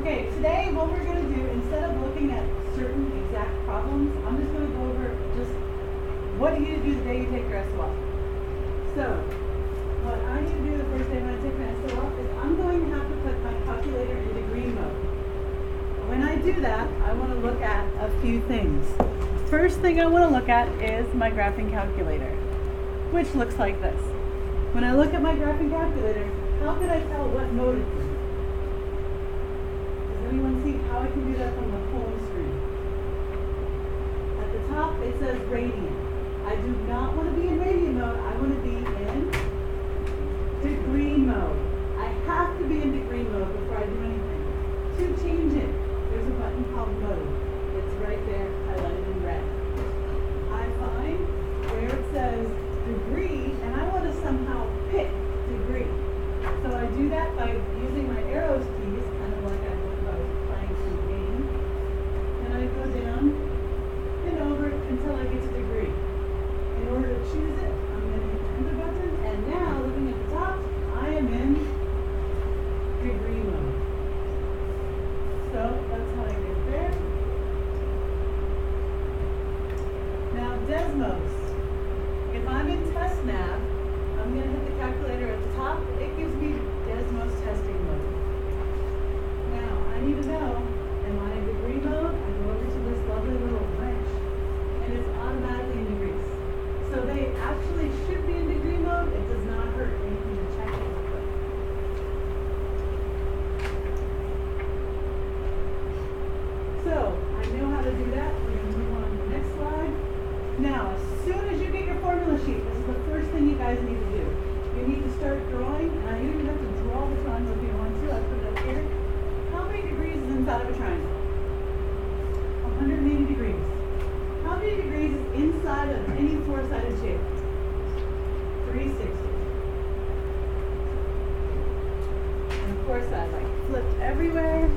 Okay, today what we're going to do, instead of looking at certain exact problems, I'm just going to go over just what do you do the day you take your SOL. So, what I need to do the first day when I take my SOL is I'm going to have to put my calculator in degree mode. When I do that, I want to look at a few things. First thing I want to look at is my graphing calculator, which looks like this. When I look at my graphing calculator, how can I tell what mode it's in? Does anyone see how I can do that from the home screen? At the top it says radian. I do not want to be in radian mode, I want to be in degree mode. I have to be in degree mode before I do anything. To change it, there's a button called mode. It's right there, highlighted in red. I find where it says degree, and I want to somehow pick degree. So I do that by using my arrows keys, kind of like I would if I was playing some game. And I go down and over until I get to degree. In order to choose it, I'm going to hit the enter button, and now, looking at the top, I am in degree mode. So that's how I get there. Now, Desmos. If I'm in test nav, I'm going to hit the calculator at the top. It gives me Desmos testing mode. Now, I need to know, am I in degree mode? I go over to this lovely little wrench, and it's automatically in degrees. So they actually should be in degree mode. It does not hurt anything to check it real quick. So, I know how to do that. We're going to move on to the next slide. Now, as soon as you get your formula sheet, this is the first thing you guys need to do. You need to start drawing, and I don't even have to draw the triangle if you want to. I put it up here. How many degrees is inside of a triangle? 180 degrees. How many degrees is inside of any four-sided shape? 360. And of course, I flipped everywhere.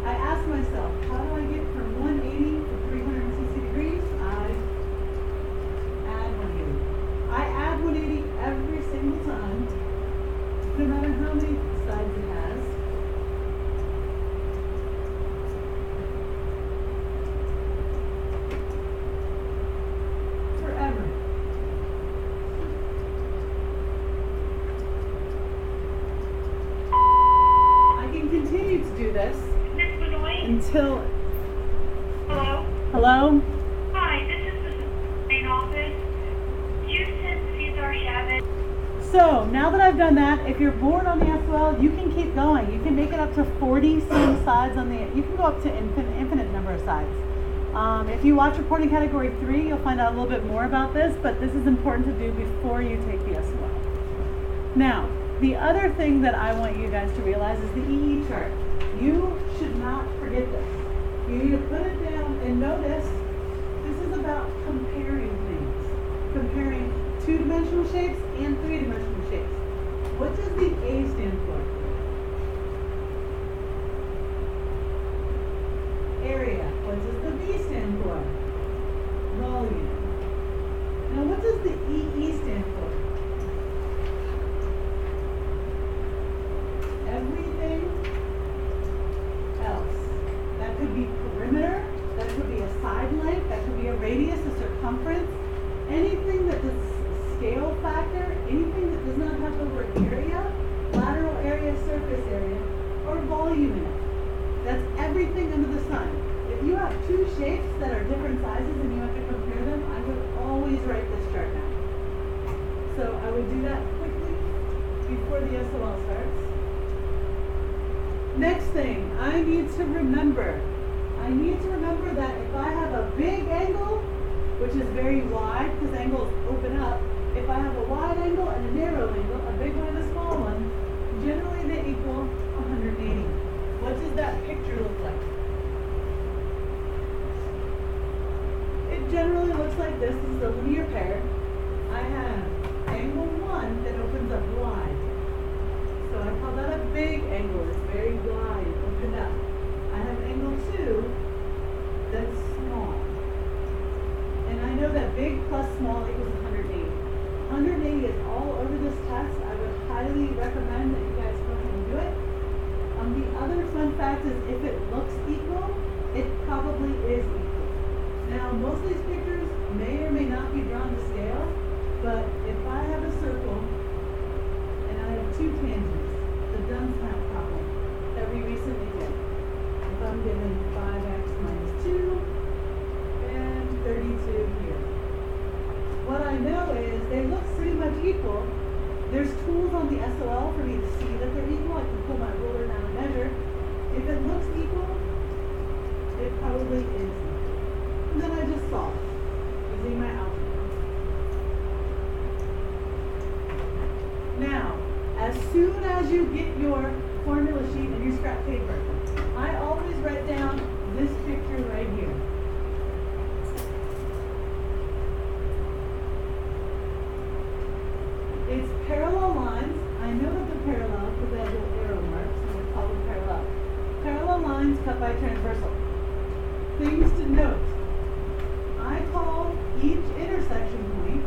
I asked myself, how do I get from 180 to 360 degrees? I add 180. I add 180 every single time, no matter how many sides it has. Forever. I can continue to do this until. Hello? Hello? Hi, this is the main office. Houston, Cesar Chavez. So, now that I've done that, if you're bored on the SOL, you can keep going. You can make it up to 40 some sides on the, you can go up to infinite number of sides. If you watch reporting category 3, you'll find out a little bit more about this, but this is important to do before you take the SOL. Now, the other thing that I want you guys to realize is the EE chart. You should not forget this. You need to put it down and notice this is about comparing things. Comparing two-dimensional shapes and three-dimensional shapes. What does the A stand for? Area. What does the B stand for? Volume. Now what does the EE stand for? Everything else. That could be perimeter, that could be a side length, that could be a radius, a circumference, anything that does scale factor, anything that does not have the word area, lateral area, surface area, or volume in it. That's everything under the sun. If you have two shapes that are different sizes and you have to compare them, I would always write this chart down. So I would do that quickly before the SOL starts. Next thing, I need to remember that if I have a big angle, which is very wide because angles open up, if I have a wide angle and a narrow angle, a big one and a small one, generally they equal 180. What does that picture look like? It generally looks like this. This is a linear pair. I have angle 1 that opens up wide. So I call that a big angle. It's very wide, opened up. I have angle 2 that's small. plus small equals 180. 180 is all over this test. I would highly recommend that you guys go ahead and do it. The other fun fact is if it looks equal, it probably is equal. Now, most of these pictures may or may not be drawn to scale, but if I have a circle and I have two tangents, the Duns-Map problem that we recently did. If I'm given 5x minus 2 and 32 here. What I know is they look pretty much equal. There's tools on the SOL for me to see that they're equal. I can pull my ruler down and measure. If it looks equal, it probably is equal. And then I just solve using my algebra. Now, as soon as you get your formula sheet and your scrap paper, I always write down this picture right here. It's parallel lines. I know that they're parallel because they have little arrow marks, so we call them parallel. Parallel lines cut by transversal. Things to note. I call each intersection point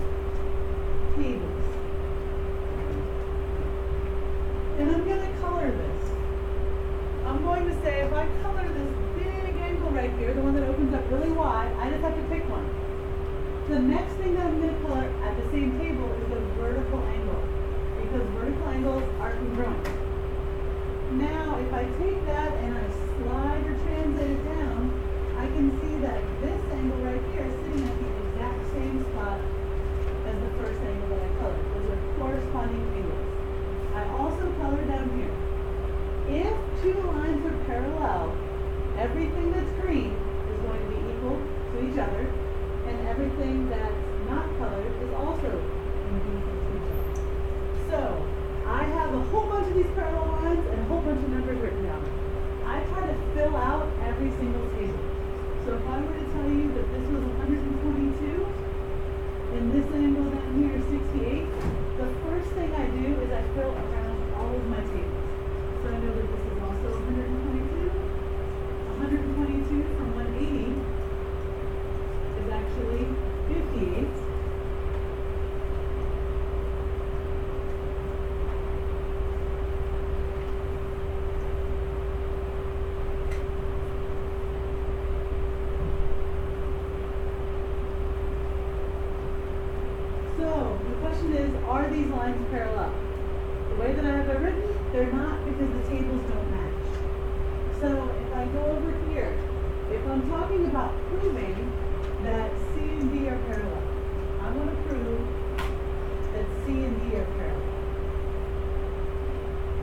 tables. And I'm going to color this. I'm going to say if I color this big angle right here, the one that opens up really wide, I just have to pick one. The next thing that I'm going to color at the same table is the vertical angle, because vertical angles are congruent. Now, if I take that and I slide or translate it down, I can see that this angle right here is sitting at the exact same spot as the first angle that I colored. Those are corresponding angles. I also color down here. If two lines are parallel, everything that's green is going to be equal to each other, and everything that's not colored is also going to be equal to each other. So, I have a whole bunch of these parallel lines and a whole bunch of numbers written down. I try to fill out every single table. So if I were to tell you that this was 122, and this angle down here is 68, the first thing I do is I fill around all of my tables. So I know that this is also 122. 122 from 180 is actually 58. So, the question is, are these lines parallel? The way that I have it written, they're not because the tables don't match. So, if I go over here, if I'm talking about proving that C and D are parallel, I want to prove that C and D are parallel.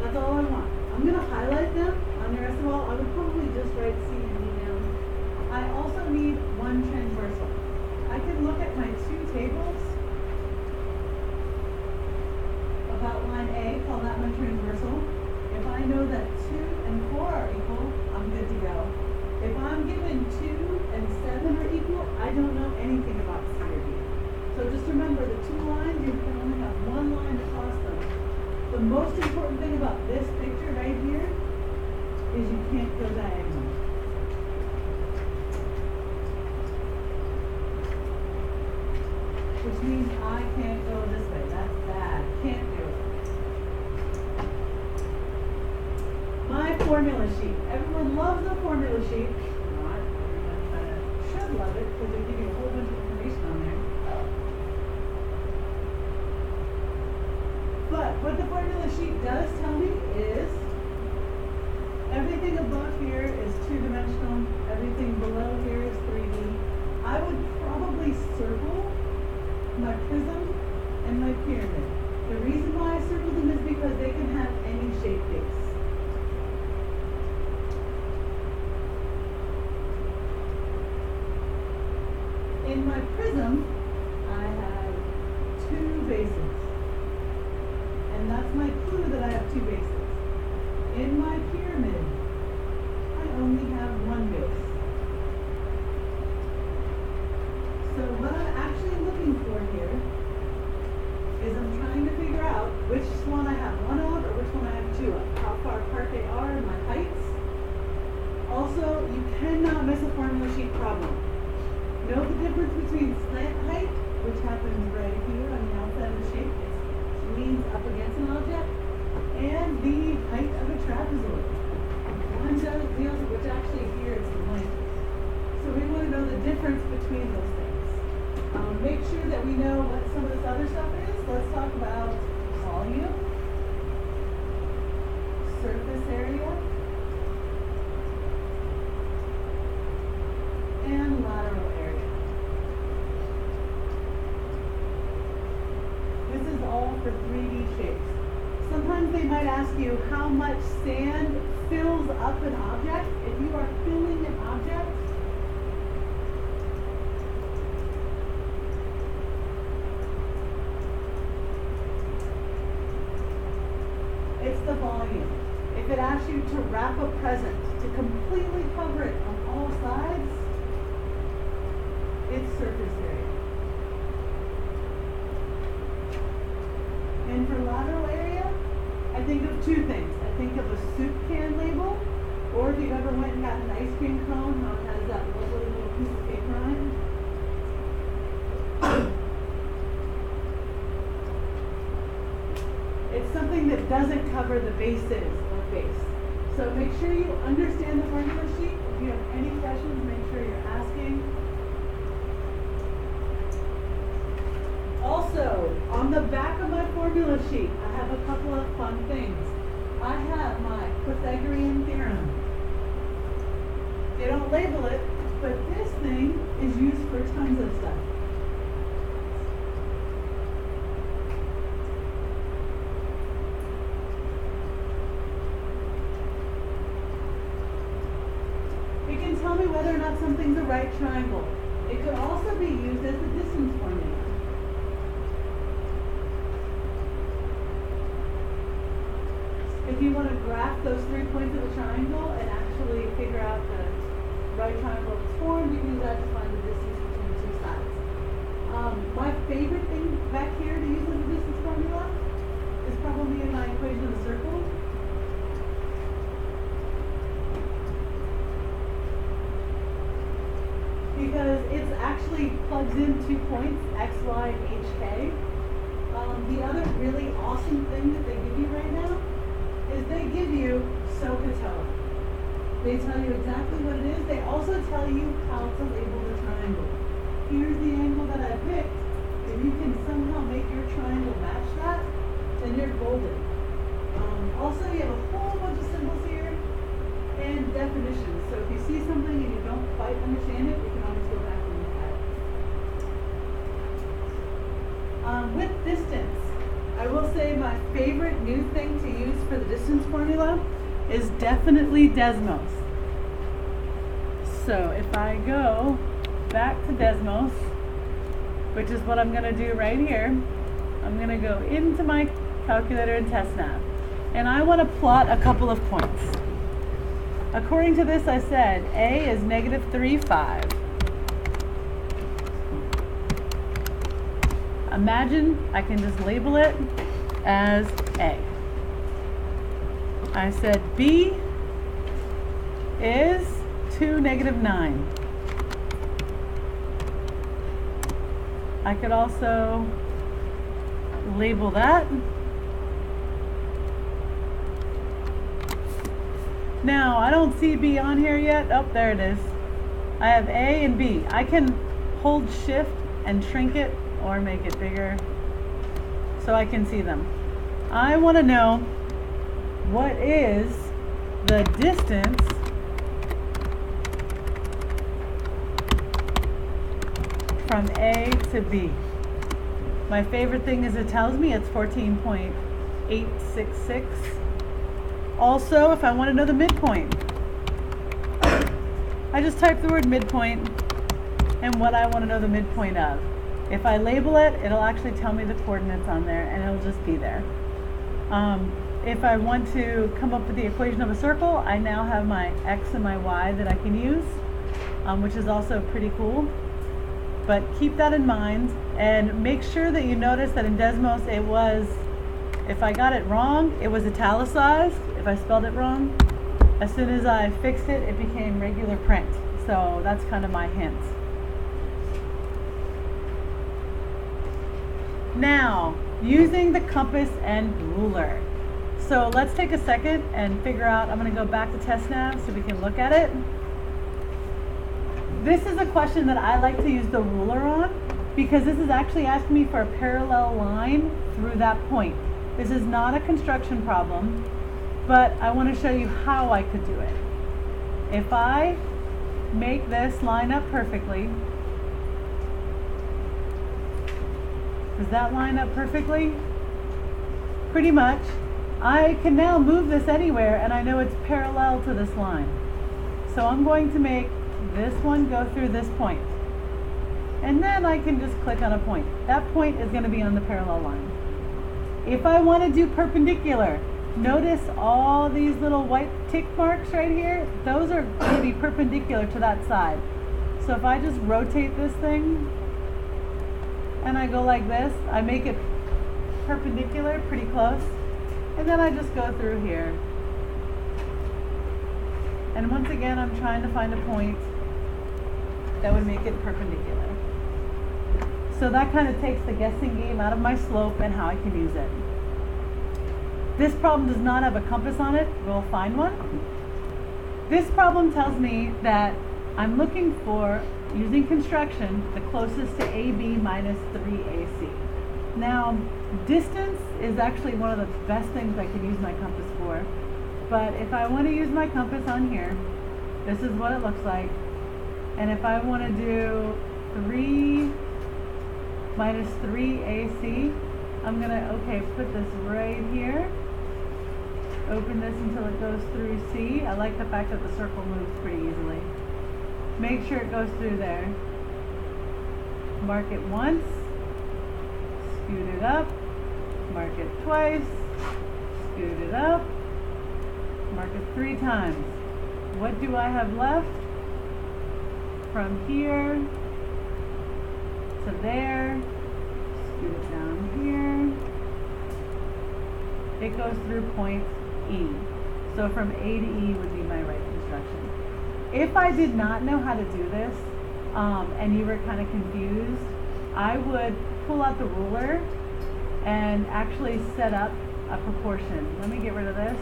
That's all I want. I'm going to highlight them on your SOL. I would probably just write C and D down. I also need one transversal. I can look at my two tables about line A, call that my transversal. If I know that 2 and 4 are equal, I'm good to go. If I'm given 2 and 7 are equal, I don't know anything about C or D. So just remember, the two lines, you can only have one line across them. The most important thing about this picture right here is you can't go diagonal. Which means I can't go this way. That's bad. Can't do it. My formula sheet. Everyone loves the formula sheet. Not everyone should love it because they give you a whole bunch of information on there. But what the formula sheet does tell me is everything above here is two-dimensional. Everything below here is 3D. I would probably circle my prism and my pyramid. The reason why I circle them is because they can have any shape base. In my prism, I have two bases. And that's my clue that I have two bases. In my pyramid, I only have one base. So what I'm actually looking for here is I'm trying to figure out which one I have one of or which one I have two of. How far apart they are and my heights. Also, you cannot miss a formula sheet problem. Know the difference between slant height which happens right here on the outside of the shape. It leans up against an object, and the height of a trapezoid. One deals, which actually here is the length. So we want to know the difference between those things. Make sure that we know what some of this other stuff is. Let's talk about volume, surface area, and lateral area. This is all for 3D shapes. Sometimes they might ask you how much sand fills up an object. If you are filling an object, it's the volume. If it asks you to wrap a present, to completely cover it on all sides, it's surface area. And for lateral area, I think of two things. I think of a soup can label, or if you've ever went and got an ice cream cone, how it has that lovely little piece of paper on it. It's something that doesn't cover the bases or base. So make sure you understand the formula sheet. If you have any questions, make sure you're asking. Also, on the back of my formula sheet, I have a couple of fun things. I have my Pythagorean theorem. They don't label it, but this thing is used for tons of stuff. It can tell me whether or not something's a right triangle. It could also be used as the distance formula. If you want to graph those 3 points of a triangle and actually figure out the right triangle it's formed, you can use that to find the distance between the two sides. My favorite thing back here to use as a distance formula is probably in my equation of the circle. Because it actually plugs in 2 points, x, y, and hk. The other really awesome thing that they give you right now is they give you SOHCAHTOA. They tell you exactly what it is. They also tell you how to label the triangle. Here's the angle that I picked. If you can somehow make your triangle match that, then you're golden. Also, you have a whole bunch of symbols here and definitions. So if you see something and you don't quite understand it, you can always go back and look at it. With distance, I will say my favorite new thing to use for the distance formula is definitely Desmos. So if I go back to Desmos, which is what I'm going to do right here, I'm going to go into my calculator and test nav. And I want to plot a couple of points. According to this, I said A is -3,5. Imagine I can just label it as A. I said B is 2, -9. I could also label that. Now, I don't see B on here yet. Oh, there it is. I have A and B. I can hold shift and shrink it or make it bigger so I can see them. I want to know what is the distance from A to B. My favorite thing is it tells me it's 14.866. Also, if I want to know the midpoint, I just type the word midpoint and what I want to know the midpoint of. If I label it, it'll actually tell me the coordinates on there and it'll just be there. If I want to come up with the equation of a circle, I now have my x and my y that I can use, which is also pretty cool. But keep that in mind and make sure that you notice that in Desmos it was, if I got it wrong, it was italicized. If I spelled it wrong, as soon as I fixed it, it became regular print. So that's kind of my hint. Now, using the compass and ruler. So let's take a second and figure out, I'm gonna go back to test nav so we can look at it. This is a question that I like to use the ruler on because this is actually asking me for a parallel line through that point. This is not a construction problem, but I want to show you how I could do it. If I make this line up perfectly, does that line up perfectly? Pretty much. I can now move this anywhere and I know it's parallel to this line. So I'm going to make this one go through this point. And then I can just click on a point. That point is going to be on the parallel line. If I want to do perpendicular, notice all these little white tick marks right here. Those are going to be perpendicular to that side. So if I just rotate this thing and I go like this, I make it perpendicular, pretty close. And then I just go through here. And once again, I'm trying to find a point that would make it perpendicular. So that kind of takes the guessing game out of my slope and how I can use it. This problem does not have a compass on it. We'll find one. This problem tells me that I'm looking for, using construction, the closest to AB minus 3AC. Now, distance is actually one of the best things I can use my compass for. But if I want to use my compass on here, this is what it looks like. And if I want to do 3 minus 3AC, I'm going to, put this right here. Open this until it goes through C. I like the fact that the circle moves pretty easily. Make sure it goes through there. Mark it once. Scoot it up. Mark it twice. Scoot it up. Mark it 3 times. What do I have left? From here to there. Scoot it down here. It goes through point E. So from A to E would be my right construction. If I did not know how to do this, and you were kind of confused, I would pull out the ruler and actually set up a proportion. Let me get rid of this.